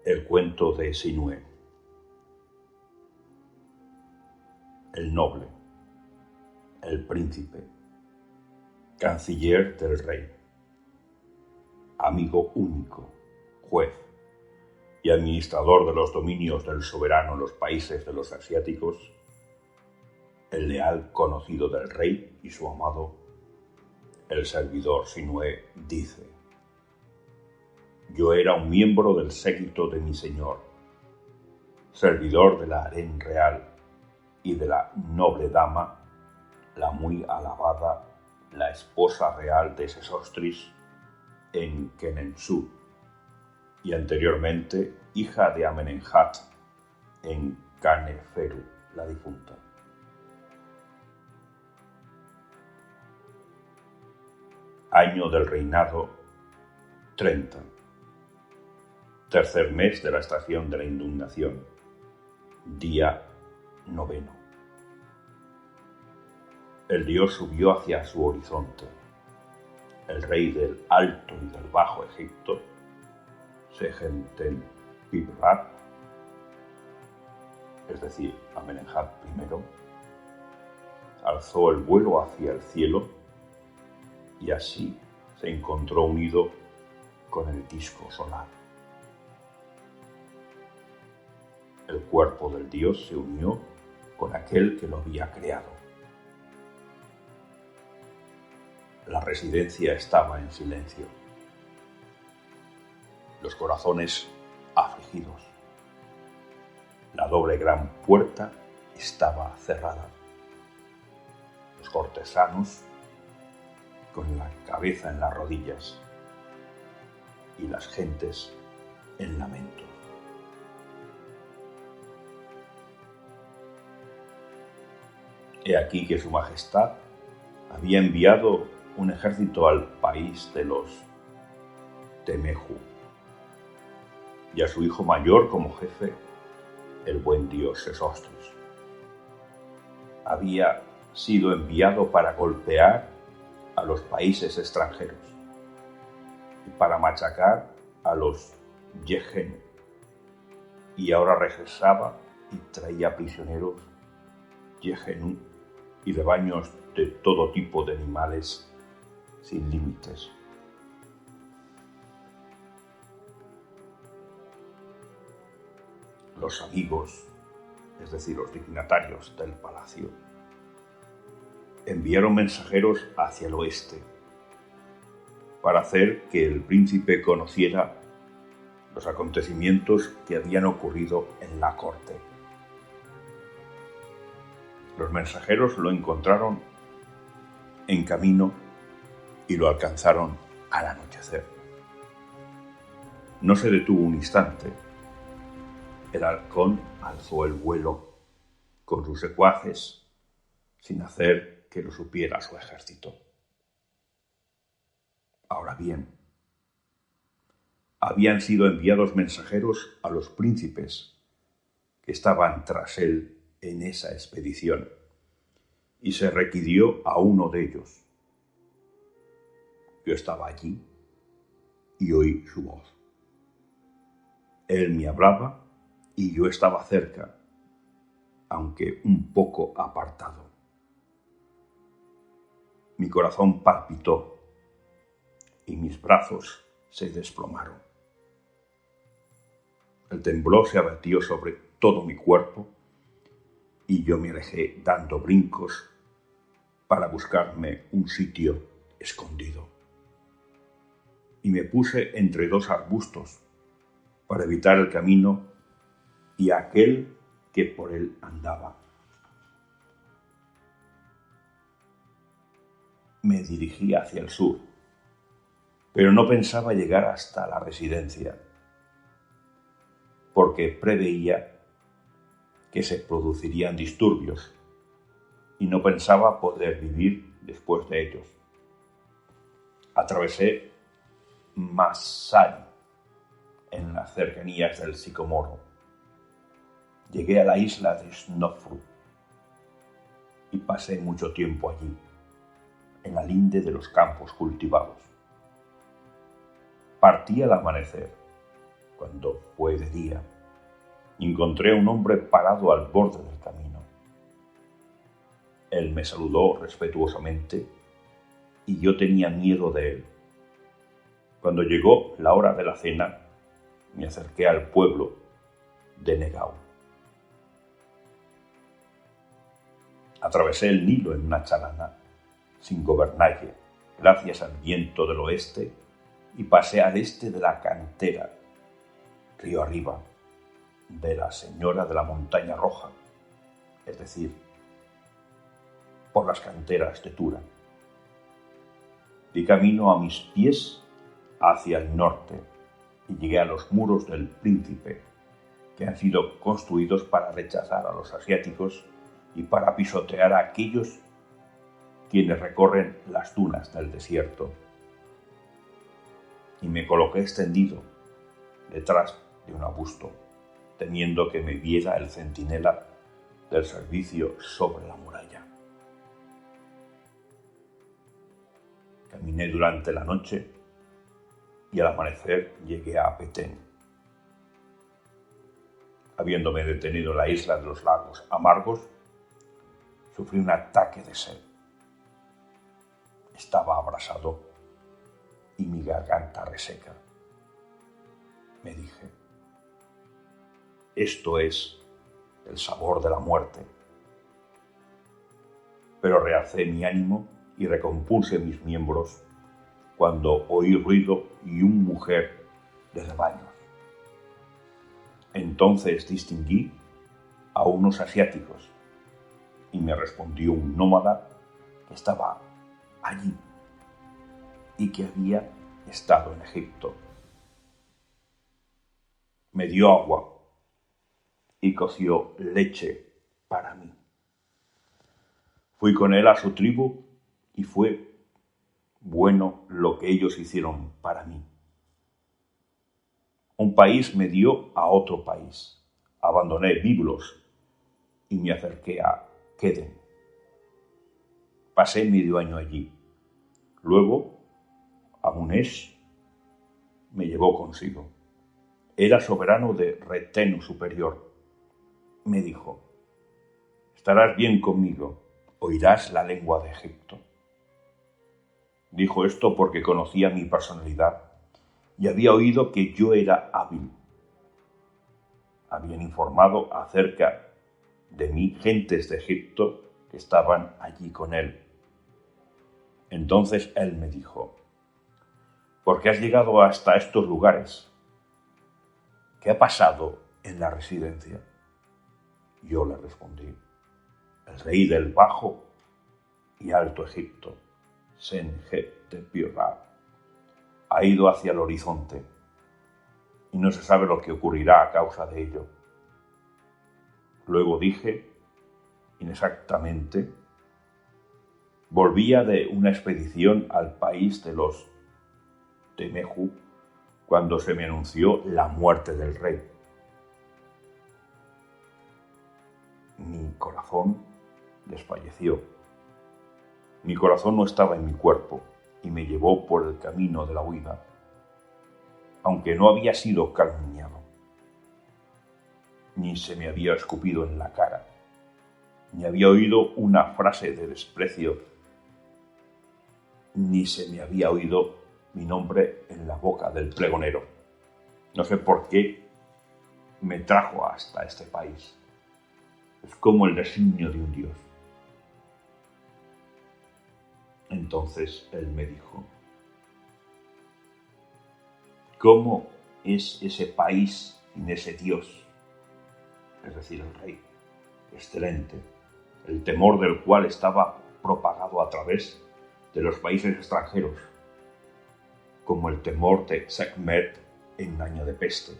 El cuento de Sinué. El noble, el príncipe, canciller del rey, amigo único, juez y administrador de los dominios del soberano en los países de los asiáticos, el leal conocido del rey y su amado, el servidor Sinué, dice: yo era un miembro del séquito de mi señor, servidor de la harén real y de la noble dama, la muy alabada, la esposa real de Sesostris en Kenensú, y anteriormente hija de Amenemhat en Kaneferu, la difunta. Año del reinado 30. Tercer mes de la estación de la inundación. Día 9. El dios subió hacia su horizonte. El rey del Alto y del Bajo Egipto, Sejentenpibrat, es decir, Amenemhat I, alzó el vuelo hacia el cielo y así se encontró unido con el disco solar. El cuerpo del dios se unió con aquel que lo había creado. La residencia estaba en silencio. Los corazones afligidos. La doble gran puerta estaba cerrada. Los cortesanos con la cabeza en las rodillas y las gentes en lamento. He aquí que su majestad había enviado un ejército al país de los Temeju y a su hijo mayor como jefe, el buen dios Sesostris. Había sido enviado para golpear a los países extranjeros y para machacar a los Yejenu, y ahora regresaba y traía prisioneros Yejenu y rebaños de todo tipo de animales sin límites. Los amigos, es decir, los dignatarios del palacio, enviaron mensajeros hacia el oeste para hacer que el príncipe conociera los acontecimientos que habían ocurrido en la corte. Los mensajeros lo encontraron en camino y lo alcanzaron al anochecer. No se detuvo un instante. El halcón alzó el vuelo con sus secuaces sin hacer que lo supiera su ejército. Ahora bien, habían sido enviados mensajeros a los príncipes que estaban tras él en esa expedición, y se requirió a uno de ellos. Yo estaba allí y oí su voz. Él me hablaba y yo estaba cerca, aunque un poco apartado. Mi corazón palpitó y mis brazos se desplomaron. El temblor se abatió sobre todo mi cuerpo y yo me alejé dando brincos para buscarme un sitio escondido. Y me puse entre dos arbustos para evitar el camino y aquel que por él andaba. Me dirigí hacia el sur, pero no pensaba llegar hasta la residencia, porque preveía que se producirían disturbios y no pensaba poder vivir después de ellos. Atravesé Masai en las cercanías del Sicomoro. Llegué a la isla de Snofru y pasé mucho tiempo allí, en la linde de los campos cultivados. Partí al amanecer, Cuando fue de día, encontré a un hombre parado al borde del camino. Él me saludó respetuosamente y yo tenía miedo de él. Cuando llegó la hora de la cena, me acerqué al pueblo de Negao. Atravesé el Nilo en una chalana, sin gobernalle, gracias al viento del oeste, y pasé al este de la cantera, río arriba, de la Señora de la Montaña Roja, es decir, por las canteras de Tura. Di camino a mis pies hacia el norte y llegué a los muros del Príncipe, que han sido construidos para rechazar a los asiáticos y para pisotear a aquellos quienes recorren las dunas del desierto. Y me coloqué extendido detrás de un arbusto, temiendo que me viera el centinela del servicio sobre la muralla. Caminé durante la noche y al amanecer llegué a Petén. Habiéndome detenido en la isla de los lagos amargos, sufrí un ataque de sed. Estaba abrasado y mi garganta reseca. Me dije, esto es el sabor de la muerte. Pero realcé mi ánimo y recompuse mis miembros cuando oí ruido y una mujer de rebaños. Entonces distinguí a unos asiáticos y me respondió un nómada que estaba allí y que había estado en Egipto. Me dio agua y coció leche para mí. Fui con él a su tribu y fue bueno lo que ellos hicieron para mí. Un país me dio a otro país. Abandoné Biblos y me acerqué a Queden. Pasé medio año allí. Luego, Amunesh me llevó consigo. Era soberano de Reteno Superior. Me dijo, estarás bien conmigo, oirás la lengua de Egipto. Dijo esto porque conocía mi personalidad y había oído que yo era hábil. Habían informado acerca de mí gentes de Egipto que estaban allí con él. Entonces él me dijo, ¿por qué has llegado hasta estos lugares? ¿Qué ha pasado en la residencia? Yo le respondí, el rey del Bajo y Alto Egipto, Senjet-Tepirra, ha ido hacia el horizonte y no se sabe lo que ocurrirá a causa de ello. Luego dije, inexactamente, volvía de una expedición al país de los Temeju cuando se me anunció la muerte del rey. Mi corazón desfalleció. Mi corazón no estaba en mi cuerpo y me llevó por el camino de la huida, aunque no había sido calumniado, ni se me había escupido en la cara, ni había oído una frase de desprecio, ni se me había oído mi nombre en la boca del pregonero. No sé por qué me trajo hasta este país. Es como el designio de un Dios. Entonces él me dijo, ¿cómo es ese país sin ese Dios? Es decir, el rey, excelente, el temor del cual estaba propagado a través de los países extranjeros, como el temor de Sekhmet en un año de peste.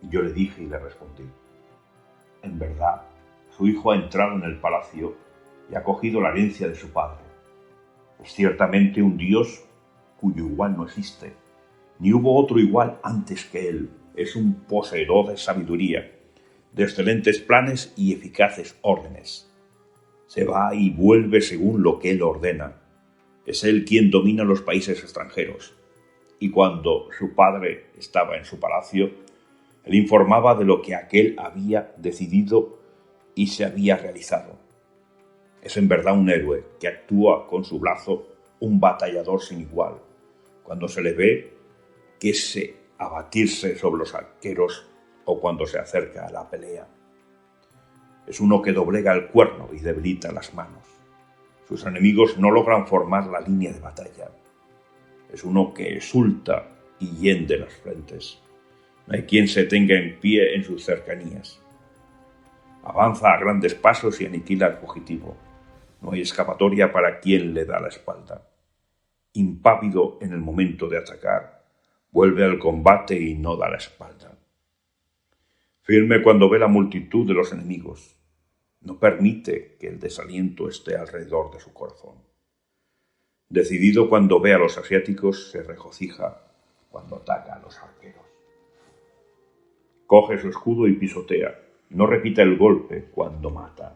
Y yo le dije y le respondí, en verdad, su hijo ha entrado en el palacio y ha cogido la herencia de su padre. Es ciertamente un Dios cuyo igual no existe, ni hubo otro igual antes que él. Es un poseedor de sabiduría, de excelentes planes y eficaces órdenes. Se va y vuelve según lo que él ordena. Es él quien domina los países extranjeros y cuando su padre estaba en su palacio, él informaba de lo que aquél había decidido y se había realizado. Es en verdad un héroe que actúa con su brazo, un batallador sin igual, cuando se le ve que se abatirse sobre los arqueros o cuando se acerca a la pelea. Es uno que doblega el cuerno y debilita las manos. Sus enemigos no logran formar la línea de batalla. Es uno que exulta y hiende las frentes. No hay quien se tenga en pie en sus cercanías. Avanza a grandes pasos y aniquila al fugitivo. No hay escapatoria para quien le da la espalda. Impávido en el momento de atacar, vuelve al combate y no da la espalda. Firme cuando ve la multitud de los enemigos. No permite que el desaliento esté alrededor de su corazón. Decidido cuando ve a los asiáticos, se regocija cuando ataca a los arqueros. Coge su escudo y pisotea. No repite el golpe cuando mata.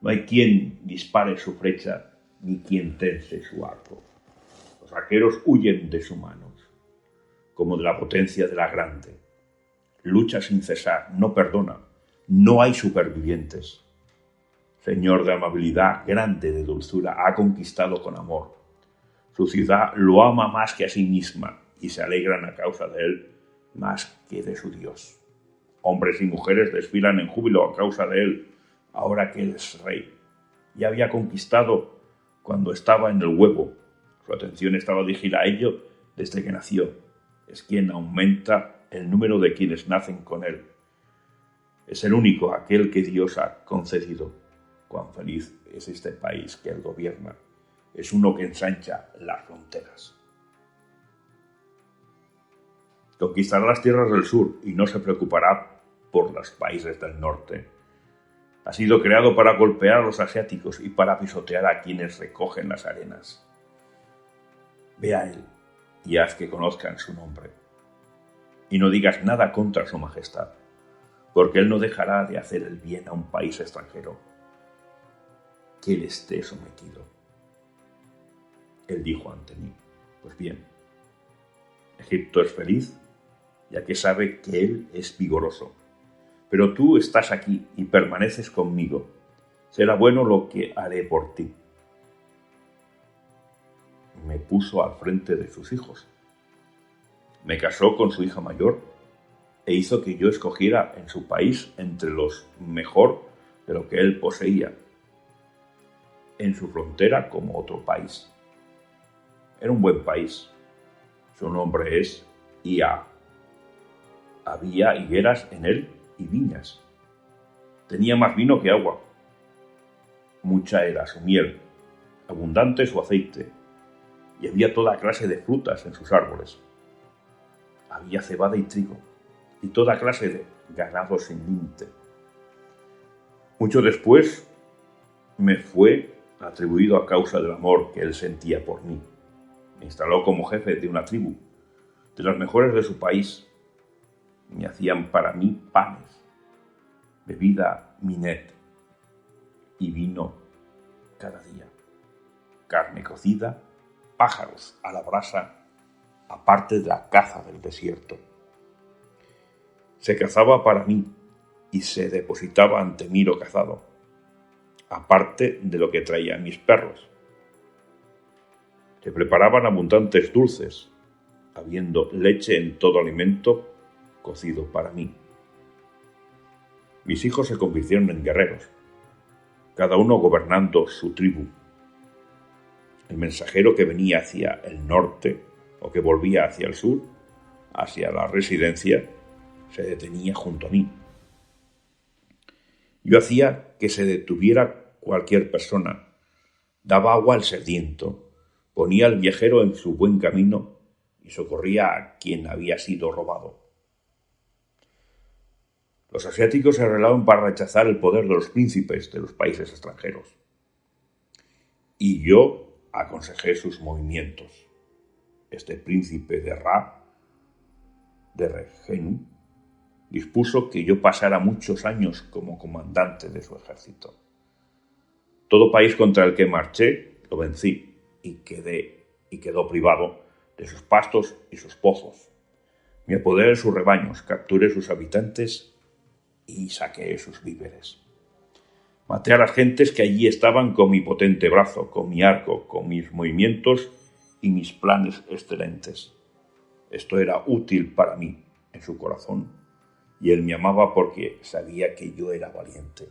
No hay quien dispare su flecha ni quien tense su arco. Los arqueros huyen de sus manos, como de la potencia de la grande. Lucha sin cesar, no perdona. No hay supervivientes. Señor de amabilidad, grande de dulzura, ha conquistado con amor. Su ciudad lo ama más que a sí misma y se alegran a causa de él más que de su Dios. Hombres y mujeres desfilan en júbilo a causa de él, ahora que él es rey. Ya había conquistado cuando estaba en el huevo. Su atención estaba dirigida a ello desde que nació. Es quien aumenta el número de quienes nacen con él. Es el único, aquel que Dios ha concedido. Cuán feliz es este país que él gobierna. Es uno que ensancha las fronteras. Conquistará las tierras del sur y no se preocupará por los países del norte. Ha sido creado para golpear a los asiáticos y para pisotear a quienes recogen las arenas. Ve a él y haz que conozcan su nombre. Y no digas nada contra su majestad, porque él no dejará de hacer el bien a un país extranjero que él esté sometido. Él dijo ante mí: pues bien, Egipto es feliz, ya que sabe que él es vigoroso. Pero tú estás aquí y permaneces conmigo. Será bueno lo que haré por ti. Me puso al frente de sus hijos. Me casó con su hija mayor e hizo que yo escogiera en su país entre los mejor de lo que él poseía, en su frontera como otro país. Era un buen país. Su nombre es Ia. Había higueras en él y viñas. Tenía más vino que agua. Mucha era su miel, abundante su aceite, y había toda clase de frutas en sus árboles. Había cebada y trigo, y toda clase de ganado sin límite. Mucho después me fue atribuido a causa del amor que él sentía por mí. Me instaló como jefe de una tribu, de las mejores de su país. Me hacían para mí panes, bebida minet y vino cada día, carne cocida, pájaros a la brasa, aparte de la caza del desierto. Se cazaba para mí y se depositaba ante mí lo cazado, aparte de lo que traían mis perros. Se preparaban abundantes dulces, habiendo leche en todo alimento cocido para mí. Mis hijos se convirtieron en guerreros, cada uno gobernando su tribu. El mensajero que venía hacia el norte o que volvía hacia el sur, hacia la residencia, se detenía junto a mí. Yo hacía que se detuviera cualquier persona, daba agua al sediento, ponía al viajero en su buen camino y socorría a quien había sido robado. Los asiáticos se rebelaron para rechazar el poder de los príncipes de los países extranjeros. Y yo aconsejé sus movimientos. Este príncipe de Ra, de Regenu, dispuso que yo pasara muchos años como comandante de su ejército. Todo país contra el que marché lo vencí y quedó privado de sus pastos y sus pozos. Me apoderé de sus rebaños, capturé sus habitantes y saqué sus víveres. Maté a las gentes que allí estaban con mi potente brazo, con mi arco, con mis movimientos y mis planes excelentes. Esto era útil para mí en su corazón, y él me amaba porque sabía que yo era valiente.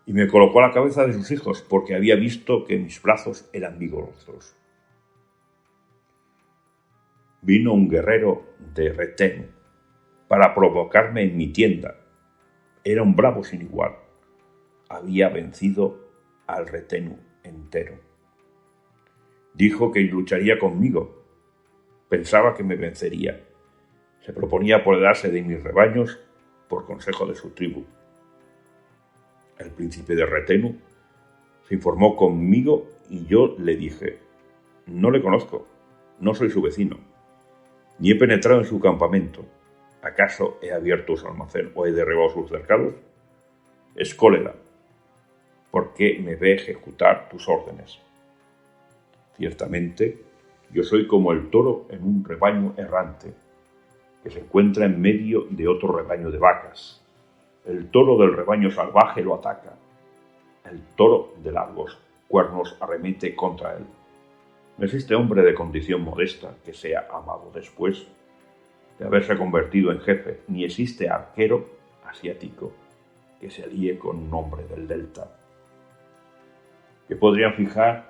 Y me colocó a la cabeza de sus hijos porque había visto que mis brazos eran vigorosos. Vino un guerrero de Retenu para provocarme en mi tienda. Era un bravo sin igual. Había vencido al Retenu entero. Dijo que lucharía conmigo. Pensaba que me vencería. Se proponía apoderarse de mis rebaños por consejo de su tribu. El príncipe de Retenu se informó conmigo y yo le dije: no le conozco, no soy su vecino, ni he penetrado en su campamento. ¿Acaso he abierto su almacén o he derribado sus cercados? Es cólera, porque me ve ejecutar tus órdenes. Ciertamente, yo soy como el toro en un rebaño errante, que se encuentra en medio de otro rebaño de vacas. El toro del rebaño salvaje lo ataca. El toro de largos cuernos arremete contra él. No existe hombre de condición modesta que sea amado después de haberse convertido en jefe, ni existe arquero asiático que se alíe con un hombre del delta. Que podrían fijar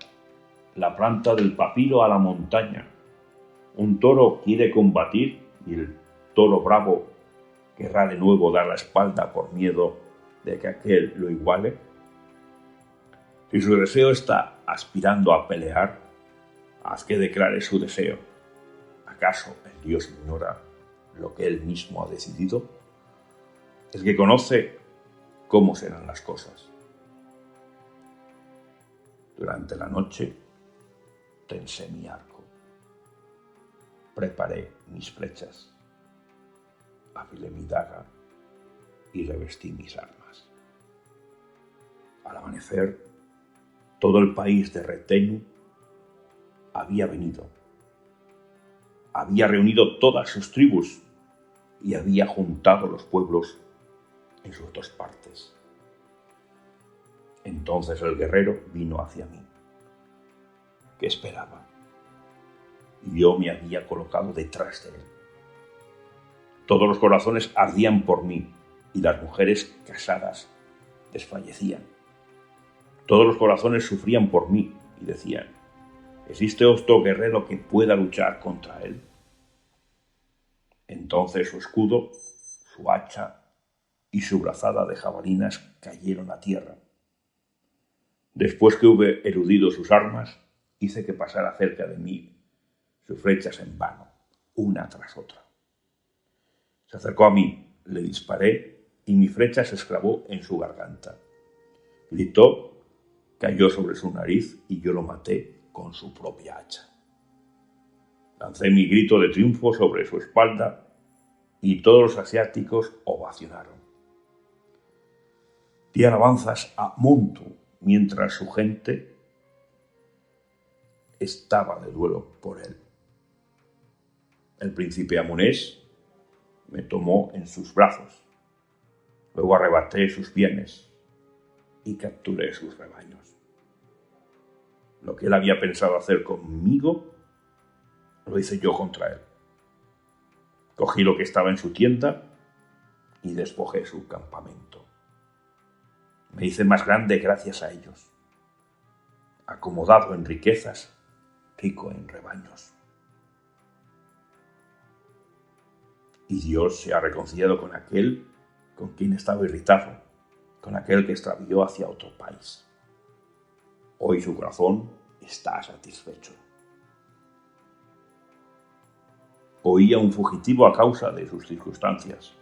la planta del papiro a la montaña. Un toro quiere combatir y el toro bravo querrá de nuevo dar la espalda por miedo de que aquel lo iguale. Si su deseo está aspirando a pelear, haz que declare su deseo. ¿Acaso el Dios ignora lo que él mismo ha decidido? El que conoce cómo serán las cosas. Durante la noche tensé mi arco, preparé mis flechas, afilé mi daga y revestí mis armas. Al amanecer, todo el país de Retenu había venido. Había reunido todas sus tribus y había juntado los pueblos en sus dos partes. Entonces el guerrero vino hacia mí. ¿Qué esperaba? Yo me había colocado detrás de él. Todos los corazones ardían por mí y las mujeres casadas desfallecían. Todos los corazones sufrían por mí y decían: ¿existe otro guerrero que pueda luchar contra él? Entonces su escudo, su hacha y su brazada de jabalinas cayeron a tierra. Después que hube eludido sus armas, hice que pasara cerca de mí sus flechas en vano, una tras otra. Se acercó a mí, le disparé y mi flecha se clavó en su garganta. Gritó, cayó sobre su nariz y yo lo maté con su propia hacha. Lancé mi grito de triunfo sobre su espalda y todos los asiáticos ovacionaron. Di alabanzas a Muntu mientras su gente estaba de duelo por él. El príncipe Amonés me tomó en sus brazos. Luego arrebaté sus bienes y capturé sus rebaños. Lo que él había pensado hacer conmigo, lo hice yo contra él. Cogí lo que estaba en su tienda y despojé su campamento. Me hice más grande gracias a ellos, acomodado en riquezas, rico en rebaños. Y Dios se ha reconciliado con aquel con quien estaba irritado, con aquel que extravió hacia otro país. Hoy su corazón está satisfecho. Oía un fugitivo a causa de sus circunstancias.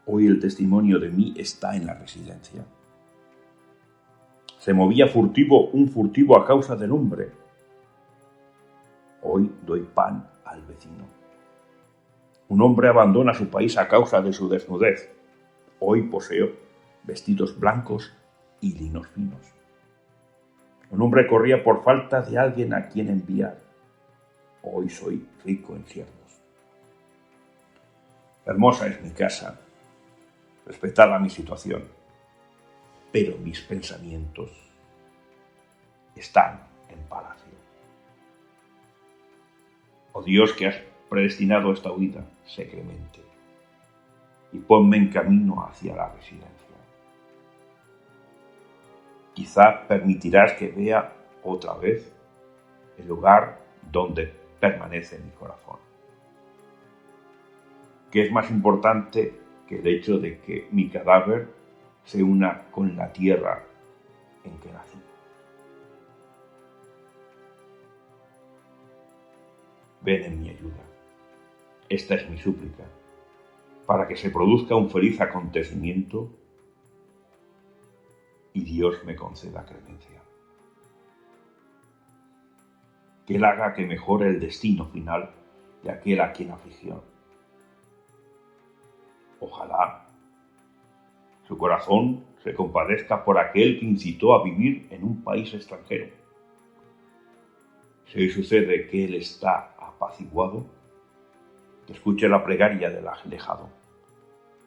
Hoy el testimonio de mí está en la residencia. Se movía un furtivo a causa del hombre. Hoy doy pan al vecino. Un hombre abandona su país a causa de su desnudez. Hoy poseo vestidos blancos y linos finos. Un hombre corría por falta de alguien a quien enviar. hoy soy rico en siervos. Hermosa es mi casa, respetada mi situación, pero mis pensamientos están en palacio. Oh Dios, que has predestinado esta huida, sé clemente, y ponme en camino hacia la residencia. Quizá permitirás que vea otra vez el lugar donde permanece mi corazón, que es más importante que el hecho de que mi cadáver se una con la tierra en que nací. Ven en mi ayuda. Esta es mi súplica, para que se produzca un feliz acontecimiento y Dios me conceda clemencia. Que Él haga que mejore el destino final de aquel a quien afligió. Ojalá su corazón se compadezca por aquel que incitó a vivir en un país extranjero. Si hoy sucede que Él está apaciguado, que escuche la plegaria del alejado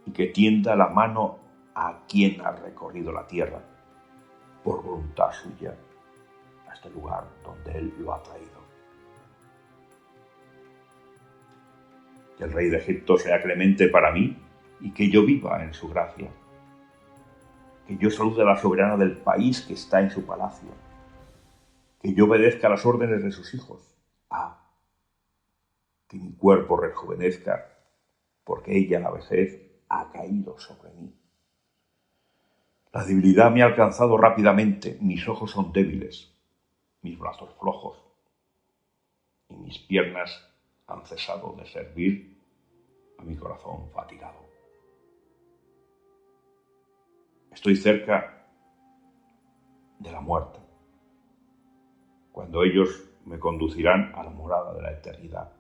y que tienda la mano a quien ha recorrido la tierra por voluntad suya a este lugar donde Él lo ha traído. Que el rey de Egipto sea clemente para mí y que yo viva en su gracia. Que yo salude a la soberana del país que está en su palacio. Que yo obedezca las órdenes de sus hijos. Que mi cuerpo rejuvenezca, porque ella, la vejez, ha caído sobre mí. La debilidad me ha alcanzado rápidamente, mis ojos son débiles, mis brazos flojos, y mis piernas han cesado de servir a mi corazón fatigado. Estoy cerca de la muerte, cuando ellos me conducirán a la morada de la eternidad.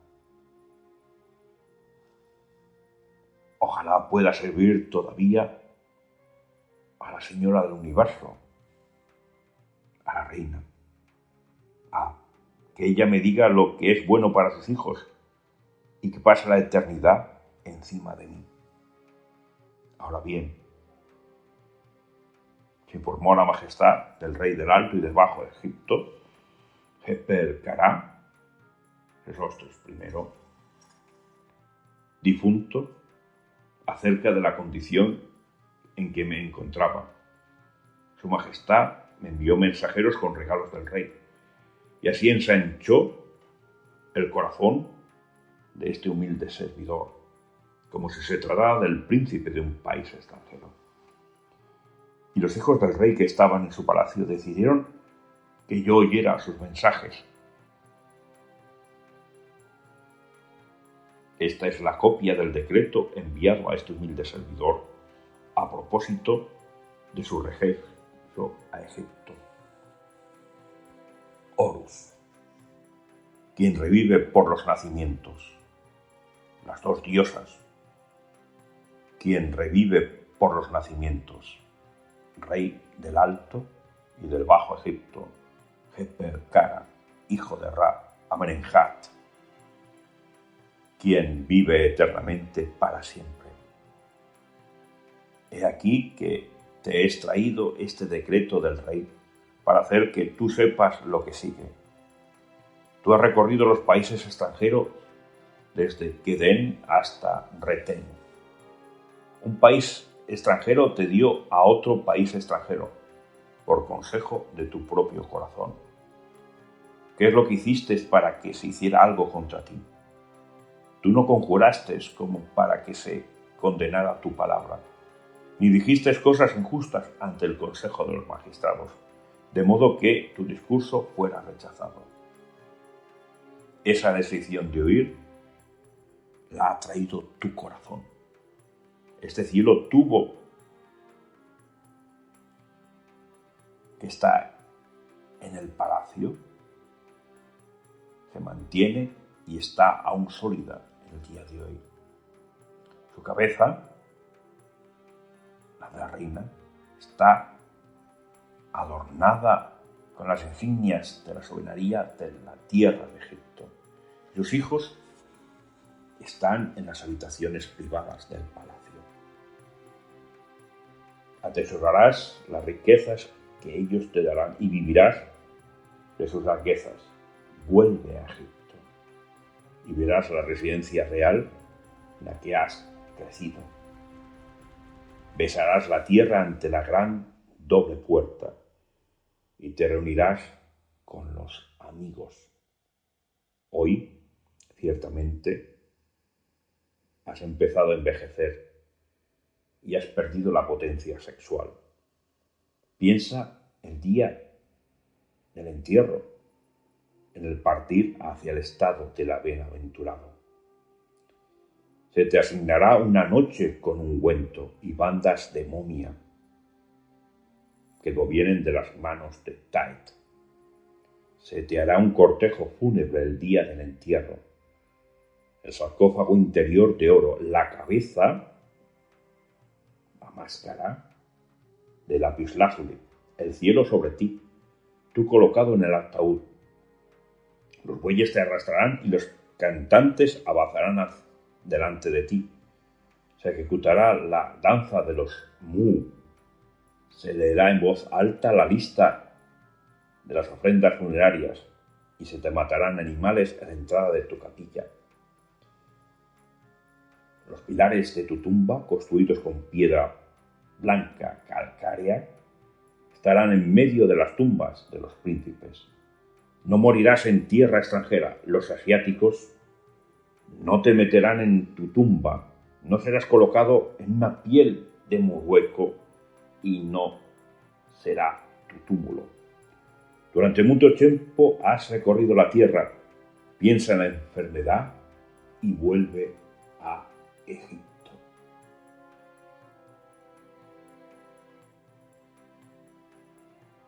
Ojalá pueda servir todavía a la Señora del Universo, a la Reina, que ella me diga lo que es bueno para sus hijos y que pase la eternidad encima de mí. Ahora bien, si por mora majestad del rey del Alto y del Bajo de Egipto, Jeper-Kará, Sesostris I, difunto, acerca de la condición en que me encontraba. Su majestad me envió mensajeros con regalos del rey, y así ensanchó el corazón de este humilde servidor, como si se tratara del príncipe de un país extranjero. Y los hijos del rey que estaban en su palacio decidieron que yo oyera sus mensajes. Esta es la copia del decreto enviado a este humilde servidor a propósito de su regreso a Egipto. Horus, quien revive por los nacimientos. Las dos diosas, quien revive por los nacimientos. Rey del Alto y del Bajo Egipto, Jeper-Kará, hijo de Ra, Amenemhat, quien vive eternamente para siempre. He aquí que te he extraído este decreto del rey para hacer que tú sepas lo que sigue. Tú has recorrido los países extranjeros desde Kedén hasta Retén. Un país extranjero te dio a otro país extranjero, por consejo de tu propio corazón. ¿Qué es lo que hiciste para que se hiciera algo contra ti? Tú no conjuraste como para que se condenara tu palabra, ni dijiste cosas injustas ante el consejo de los magistrados, de modo que tu discurso fuera rechazado. Esa decisión de oír la ha traído tu corazón. Este cielo tuvo que está en el palacio, se mantiene y está aún sólida en el día de hoy. Su cabeza, la de la reina, está adornada con las insignias de la soberanía de la tierra de Egipto, Sus hijos están en las habitaciones privadas del palacio. Atesorarás las riquezas que ellos te darán y vivirás de sus riquezas. Vuelve a Egipto y verás la residencia real en la que has crecido. Besarás la tierra ante la gran doble puerta y te reunirás con los amigos. Hoy, ciertamente, has empezado a envejecer y has perdido la potencia sexual. Piensa el día del entierro, en el partir hacia el estado de la bienaventurado. Se te asignará una noche con ungüento y bandas de momia que provienen de las manos de Tait. Se te hará un cortejo fúnebre el día del entierro. El sarcófago interior de oro, la cabeza, la máscara de lapislázuli, el cielo sobre ti, tú colocado en el ataúd. Los bueyes te arrastrarán y los cantantes avanzarán delante de ti. Se ejecutará la danza de los mu. Se leerá en voz alta la lista de las ofrendas funerarias y se te matarán animales a la entrada de tu capilla. Los pilares de tu tumba, construidos con piedra blanca calcárea, estarán en medio de las tumbas de los príncipes. No morirás en tierra extranjera. Los asiáticos no te meterán en tu tumba. No serás colocado en una piel de morueco y no será tu túmulo. Durante mucho tiempo has recorrido la tierra. Piensa en la enfermedad y vuelve a Egipto.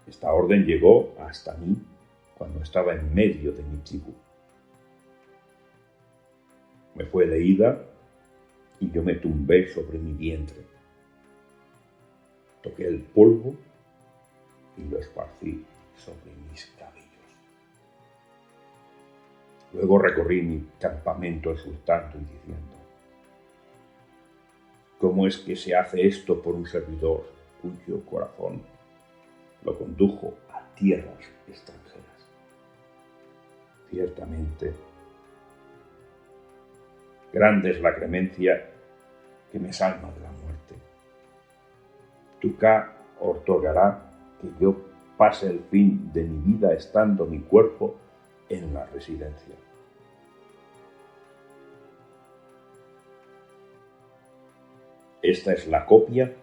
Esta orden llegó hasta mí cuando estaba en medio de mi tribu. Me fue leída y yo me tumbé sobre mi vientre. Toqué el polvo y lo esparcí sobre mis cabellos. Luego recorrí mi campamento exultando y diciendo: ¿cómo es que se hace esto por un servidor cuyo corazón lo condujo a tierras extranjeras? Ciertamente, grande es la clemencia que me salva de la muerte. Tuká otorgará que yo pase el fin de mi vida estando mi cuerpo en la residencia. Esta es la copia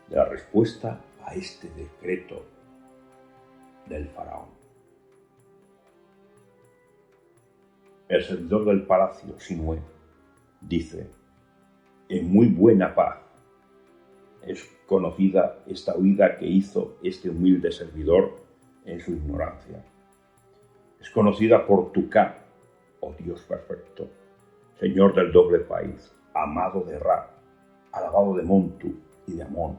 de la respuesta a este decreto del faraón. El servidor del palacio, Sinué, dice: en muy buena paz es conocida esta huida que hizo este humilde servidor en su ignorancia. Es conocida por Tuká, oh Dios perfecto, Señor del doble país, amado de Ra, alabado de Montu y de Amón,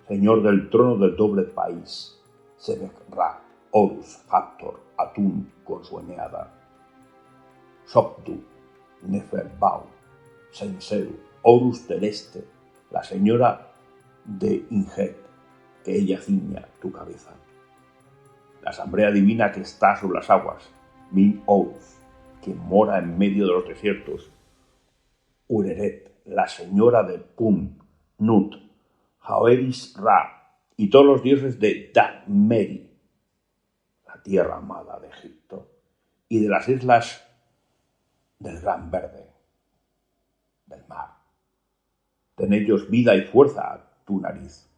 Señor del trono del doble país, Sebek Ra, Horus, Factor, Atún con su eneada, Sopdu, Neferbau, Senseru, Horus del Este, la señora de Inget, que ella ciña tu cabeza. La asamblea divina que está sobre las aguas, Min Horus, que mora en medio de los desiertos, Ureret, la señora de Pun, Nut, Jaeris Ra, y todos los dioses de Da-Meri, la tierra amada de Egipto, y de las islas del Gran Verde, del mar. Den ellos vida y fuerza a tu nariz,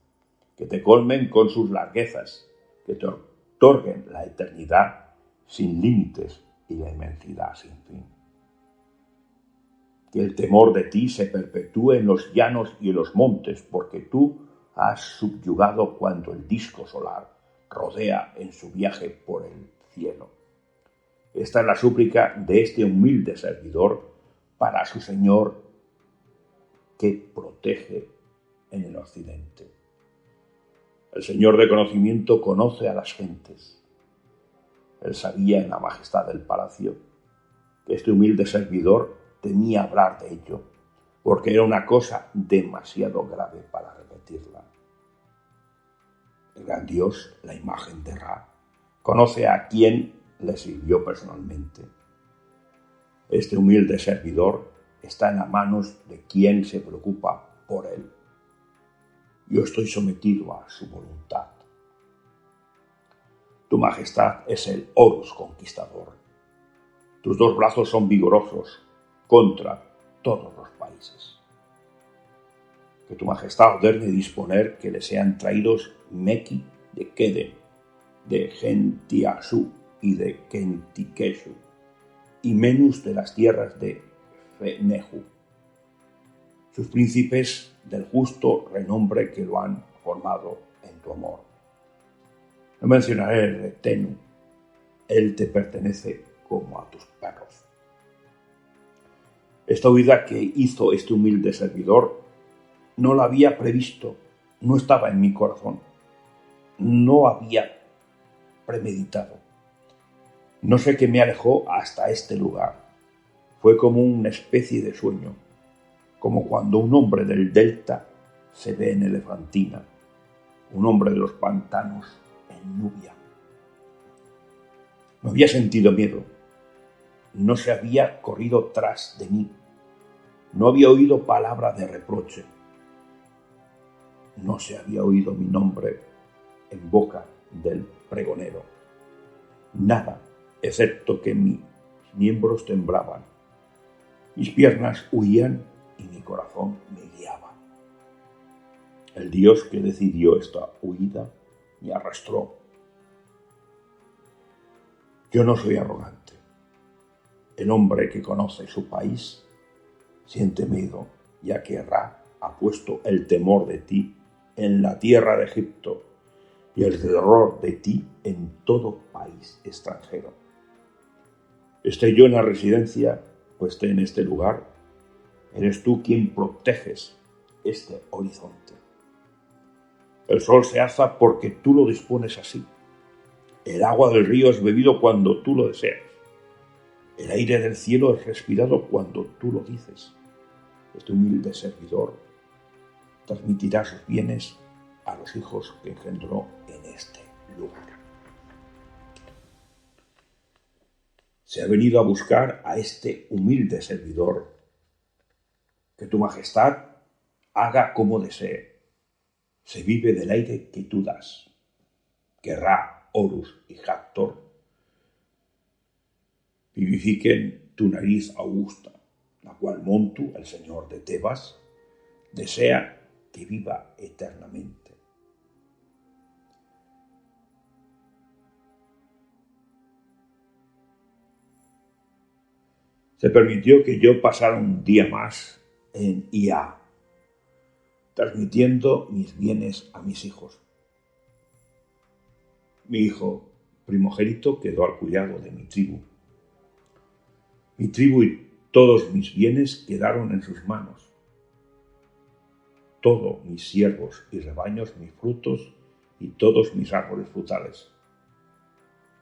que te colmen con sus larguezas, que te otorguen la eternidad sin límites y la inmensidad sin fin. Que el temor de ti se perpetúe en los llanos y en los montes, porque tú has subyugado cuando el disco solar rodea en su viaje por el cielo. Esta es la súplica de este humilde servidor para su Señor que protege en el occidente. El Señor de conocimiento conoce a las gentes. Él sabía en la majestad del palacio que este humilde servidor temía hablar de ello, porque era una cosa demasiado grave para repetirla. El gran Dios, la imagen de Ra, conoce a quien le sirvió personalmente. Este humilde servidor está en las manos de quien se preocupa por él. Yo estoy sometido a su voluntad. Tu majestad es el Horus conquistador. Tus dos brazos son vigorosos contra todos los países. Que tu majestad ordene disponer que le sean traídos Meki de Kedem, de Gentiasú y de Kentikeshu, y Menus de las tierras de Feneju, sus príncipes del justo renombre que lo han formado en tu amor. No mencionaré el Retenu, él te pertenece como a tus perros. Esta huida que hizo este humilde servidor no la había previsto, no estaba en mi corazón, no había premeditado. No sé qué me alejó hasta este lugar. Fue como una especie de sueño, como cuando un hombre del delta se ve en Elefantina, un hombre de los pantanos en Nubia. No había sentido miedo, no se había corrido tras de mí, no había oído palabra de reproche, no se había oído mi nombre en boca del pregonero. Nada, excepto que mis miembros temblaban, mis piernas huían y mi corazón me guiaba. El Dios que decidió esta huida me arrastró. Yo no soy arrogante. El hombre que conoce su país siente miedo, ya que Ra ha puesto el temor de ti en la tierra de Egipto y el terror de ti en todo país extranjero. Esté yo en la residencia o esté en este lugar, eres tú quien proteges este horizonte. El sol se alza porque tú lo dispones así. El agua del río es bebido cuando tú lo deseas. El aire del cielo es respirado cuando tú lo dices. Este humilde servidor transmitirá sus bienes a los hijos que engendró en este lugar. Se ha venido a buscar a este humilde servidor. Que tu majestad haga como desee. Se vive del aire que tú das. Que Ra, Horus y Hathor vivifiquen tu nariz augusta, la cual Montu, el señor de Tebas, desea que viva eternamente. Se permitió que yo pasara un día más en Ia, transmitiendo mis bienes a mis hijos. Mi hijo primogénito quedó al cuidado de mi tribu. Mi tribu y todos mis bienes quedaron en sus manos. Todos mis siervos y rebaños, mis frutos y todos mis árboles frutales.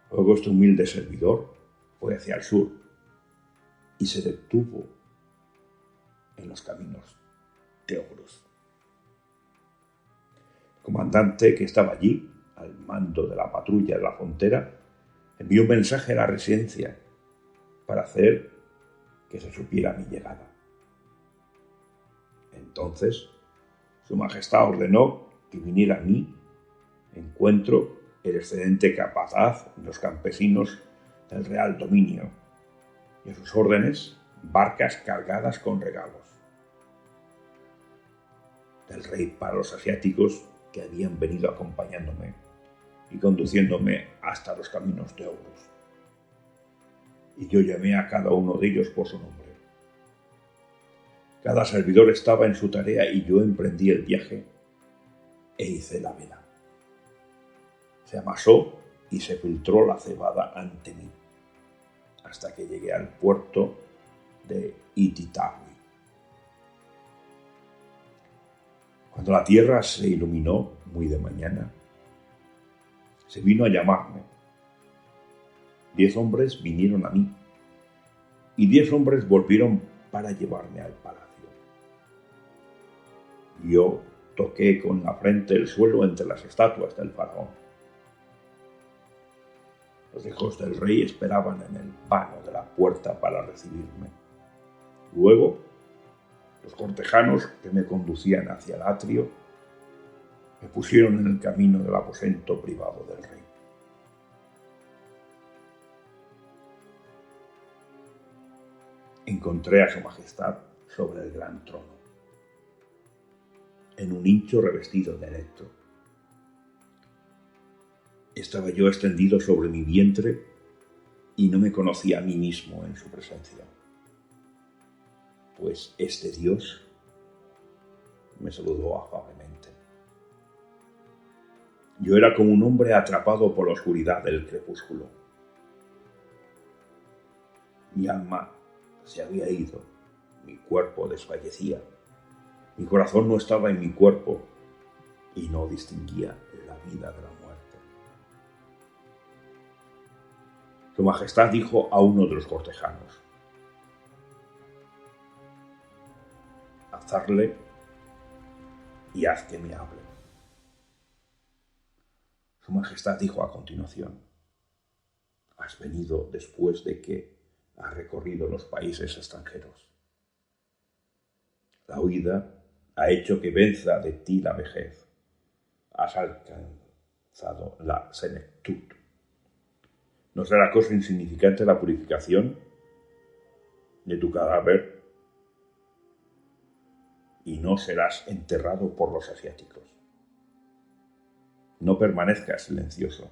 Luego este humilde servidor fue hacia el sur y se detuvo en los caminos de Horus. El comandante que estaba allí, al mando de la patrulla de la frontera, envió un mensaje a la residencia para hacer que se supiera mi llegada. Entonces, su majestad ordenó que viniera a mi encuentro el excelente capataz de los campesinos del real dominio y a sus órdenes barcas cargadas con regalos del rey para los asiáticos que habían venido acompañándome y conduciéndome hasta los caminos de Horus. Y yo llamé a cada uno de ellos por su nombre. Cada servidor estaba en su tarea y yo emprendí el viaje e hice la vela. Se amasó y se filtró la cebada ante mí, hasta que llegué al puerto de Ititawi. Cuando la tierra se iluminó muy de mañana, se vino a llamarme. 10 hombres vinieron a mí. y 10 hombres volvieron para llevarme al palacio. Yo toqué con la frente el suelo entre las estatuas del faraón. Los hijos del rey esperaban en el vano de la puerta para recibirme. Luego, los cortejanos que me conducían hacia el atrio me pusieron en el camino del aposento privado del rey. Encontré a su majestad sobre el gran trono, en un hincho revestido de electro. Estaba yo extendido sobre mi vientre y no me conocía a mí mismo en su presencia, pues este Dios me saludó afablemente. Yo era como un hombre atrapado por la oscuridad del crepúsculo. Mi alma se había ido, mi cuerpo desfallecía, mi corazón no estaba en mi cuerpo y no distinguía la vida de la muerte. Su Majestad dijo a uno de los cortejanos: «Azarle y haz que me hable». Su Majestad dijo a continuación: «Has venido después de que has recorrido los países extranjeros. La huida ha hecho que venza de ti la vejez. Has alcanzado la senectud. ¿No será cosa insignificante la purificación de tu cadáver? Y no serás enterrado por los asiáticos. No permanezcas silencioso.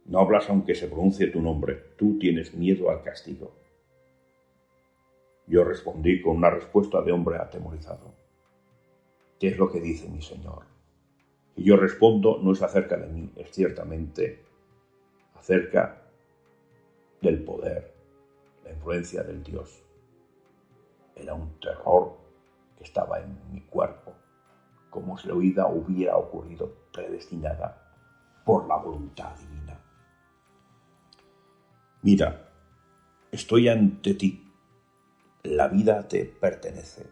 No hablas aunque se pronuncie tu nombre. Tú tienes miedo al castigo». Yo respondí con una respuesta de hombre atemorizado: «¿Qué es lo que dice mi señor?». Y yo respondo: «No es acerca de mí, es ciertamente acerca del poder, la influencia del Dios. Era un terror que estaba en mi cuerpo, como si la huida hubiera ocurrido predestinada por la voluntad divina. Mira, estoy ante ti, la vida te pertenece,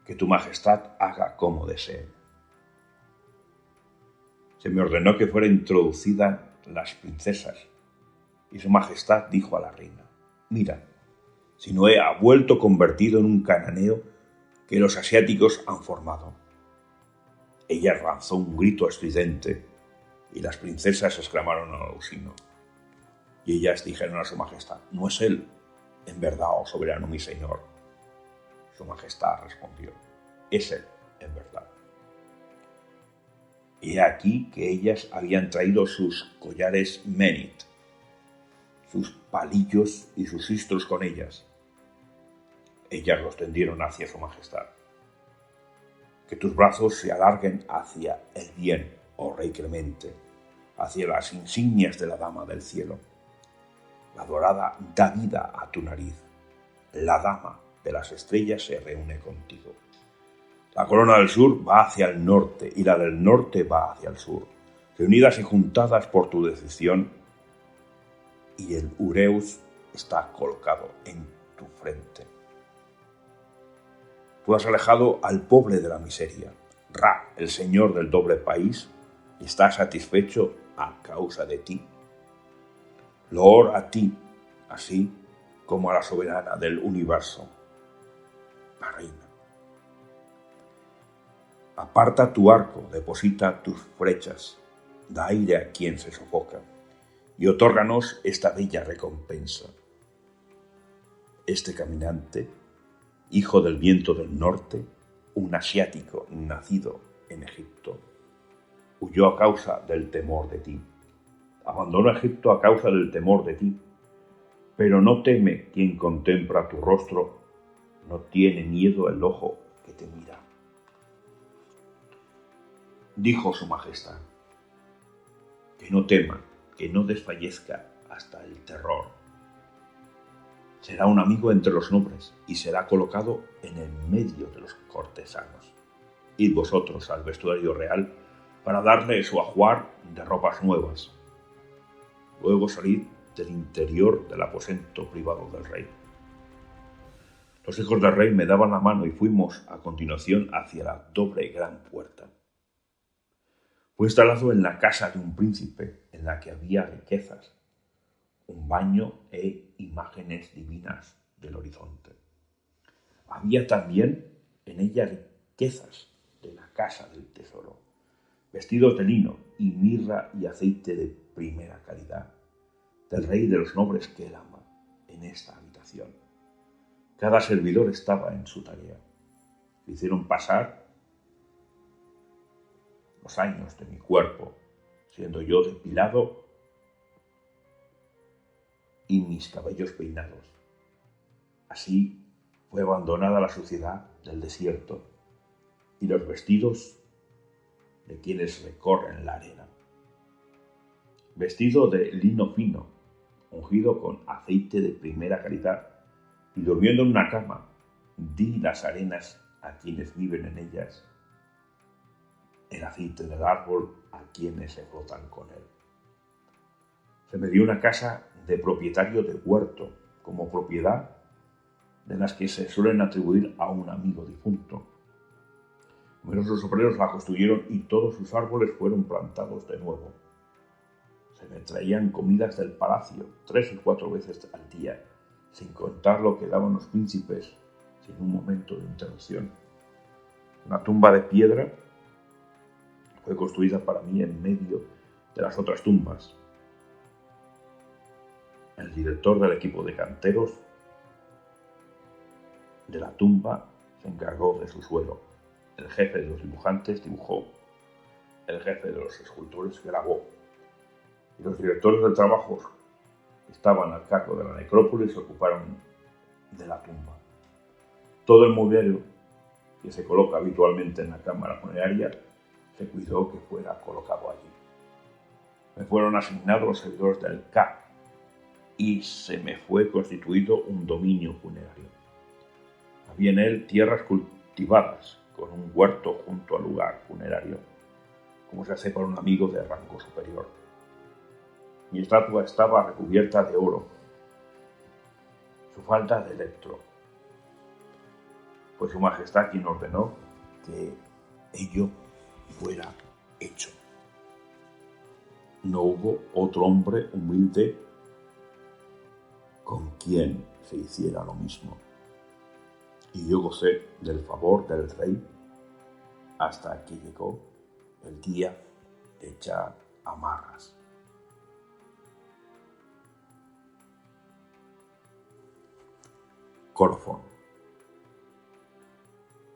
que tu majestad haga como desee». Se me ordenó que fueran introducidas las princesas, y su majestad dijo a la reina: «Mira, si Noé ha vuelto convertido en un cananeo que los asiáticos han formado». Ella lanzó un grito estridente, y las princesas exclamaron al unísono. Y ellas dijeron a su majestad: «No es él, en verdad, oh soberano mi señor». Su majestad respondió: «Es él, en verdad». He aquí que ellas habían traído sus collares menit, sus palillos y sus istros con ellas. Ellas los tendieron hacia su majestad. «Que tus brazos se alarguen hacia el bien, oh rey clemente, hacia las insignias de la dama del cielo. La dorada da vida a tu nariz. La dama de las estrellas se reúne contigo. La corona del sur va hacia el norte y la del norte va hacia el sur, reunidas y juntadas por tu decisión, y el Ureus está colocado en tu frente. Tú has alejado al pobre de la miseria. Ra, el señor del doble país, está satisfecho a causa de ti. Loor a ti, así como a la soberana del universo, la reina. Aparta tu arco, deposita tus flechas, da aire a quien se sofoca, y otórganos esta bella recompensa. Este caminante, hijo del viento del norte, un asiático nacido en Egipto, huyó a causa del temor de ti. Abandonó Egipto a causa del temor de ti, pero no teme quien contempla tu rostro, no tiene miedo el ojo que te mira». Dijo su majestad: «Que no tema, que no desfallezca hasta el terror. Será un amigo entre los nobles y será colocado en el medio de los cortesanos. Id vosotros al vestuario real para darle su ajuar de ropas nuevas. Luego salid del interior del aposento privado del rey. Los hijos del rey me daban la mano y fuimos a continuación hacia la doble gran puerta. Fue instalado en la casa de un príncipe, en la que había riquezas, un baño e imágenes divinas del horizonte. Había también en ella riquezas de la casa del tesoro, vestidos de lino y mirra y aceite de primera calidad, del rey de los nobles que él ama, en esta habitación. Cada servidor estaba en su tarea. Me hicieron pasar los años de mi cuerpo, siendo yo depilado y mis cabellos peinados. Así fue abandonada la suciedad del desierto y los vestidos de quienes recorren la arena. Vestido de lino fino, ungido con aceite de primera calidad, y durmiendo en una cama, di las arenas a quienes viven en ellas, el aceite del árbol a quienes se frotan con él. Se me dio una casa de propietario de huerto, como propiedad de las que se suelen atribuir a un amigo difunto. Numerosos obreros la construyeron y todos sus árboles fueron plantados de nuevo. Se me traían comidas del palacio 3 y 4 veces al día, sin contar lo que daban los príncipes, sin un momento de interrupción. Una tumba de piedra fue construida para mí en medio de las otras tumbas. El director del equipo de canteros de la tumba se encargó de su suelo. El jefe de los dibujantes dibujó. El jefe de los escultores grabó. Y los directores del trabajo que estaban al cargo de la necrópolis se ocuparon de la tumba. Todo el mobiliario que se coloca habitualmente en la cámara funeraria se cuidó que fuera colocado allí. Me fueron asignados los servidores del K y se me fue constituido un dominio funerario. Había en él tierras cultivadas con un huerto junto al lugar funerario, como se hace para un amigo de rango superior. Mi estatua estaba recubierta de oro, su falda de electro, pues su majestad quien ordenó que ello fuera hecho. No hubo otro hombre humilde con quien se hiciera lo mismo. Y yo gocé del favor del rey hasta que llegó el día de echar amarras. Colofón.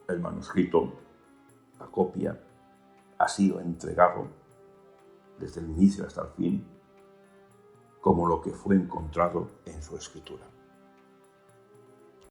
El manuscrito, la copia, ha sido entregado desde el inicio hasta el fin como lo que fue encontrado en su escritura.